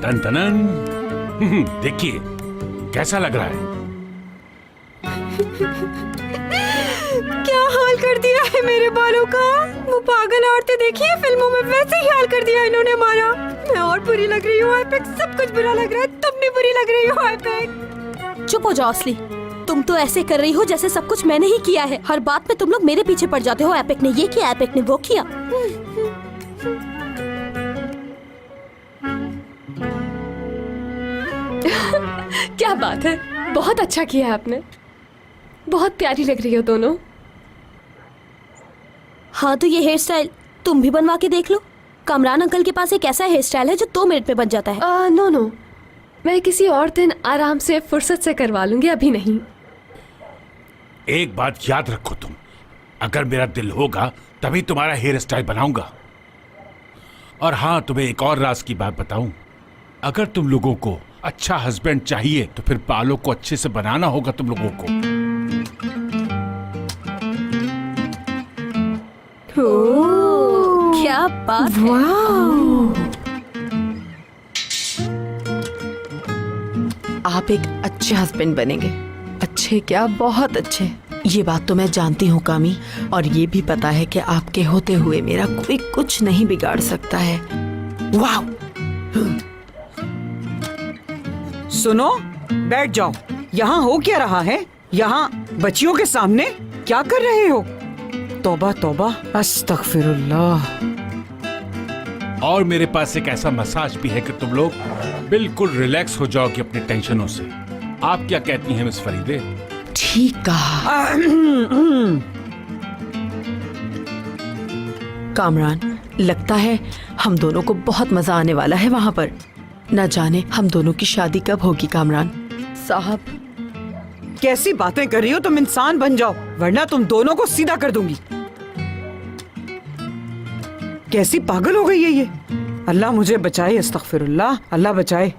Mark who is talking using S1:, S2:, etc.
S1: Ton टनन। देखिए कैसा लग रहा है।
S2: क्या हाल कर दिया है मेरे बालों का। वो पागल औरतें देखिए फिल्मों में वैसे ही हाल कर दिया इन्होंने हमारा। मैं और बुरी लग रही हूँ आईपैक, सब कुछ बुरा लग रहा है, तुम भी बुरी लग रही हो आईपैक।
S3: चुप हो जाओ असली, तुम तो ऐसे कर रही हो जैसे सब कुछ मैंने ही किया है। हर बात में तुम लोग मेरे पीछे पड़ जाते हो। एपिक ने ये किया, एपिक ने वो किया।
S4: क्या बात है, बहुत अच्छा किया आपने। बहुत प्यारी लग रही हो दोनों।
S3: हाँ तो ये हेयर स्टाइल तुम भी बनवा के देख लो। कामरान अंकल के पास एक ऐसा हेयर स्टाइल है जो 2 मिनट में बन जाता है।
S4: नो, मैं किसी और दिन आराम से फुर्सत से करवा लूंगी, अभी नहीं।
S1: एक बात याद रखो तुम, अगर मेरा दिल होगा तभी तुम्हारा हेयर स्टाइल बनाऊंगा। और हाँ, तुम्हें एक और राज की बात बताऊं, अगर तुम लोगों को अच्छा हस्बैंड चाहिए तो फिर बालों को अच्छे से बनाना होगा तुम लोगों को।
S3: क्या बात है।
S2: आप एक अच्छे हस्बैंड बनेंगे। अच्छे क्या, बहुत अच्छे। ये बात तो मैं जानती हूँ कामी, और ये भी पता है कि आपके होते हुए मेरा कोई कुछ नहीं बिगाड़ सकता है। वाह!
S5: सुनो, बैठ जाओ। यहाँ हो क्या रहा है? यहाँ बच्चियों के सामने क्या कर रहे हो? तौबा तौबा, अस्तगफिरुल्लाह।
S1: और मेरे पास एक ऐसा मसाज भी है कि तुम लोग बिल्कुल रिलैक्स हो जाओगे अपनी टेंशनों से। आप क्या कहती हैं मिस फरीदे?
S2: ठीक कहा। कामरान, लगता है हम दोनों को बहुत मजा आने वाला है वहाँ पर। न जाने हम दोनों की शादी कब होगी कामरान साहब।
S5: कैसी बातें कर रही हो तुम? इंसान बन जाओ वरना तुम दोनों को सीधा कर दूंगी। कैसी पागल हो गई है ये? अल्लाह मुझे बचाए, अस्तगफिरुल्लाह, अल्लाह बचाए।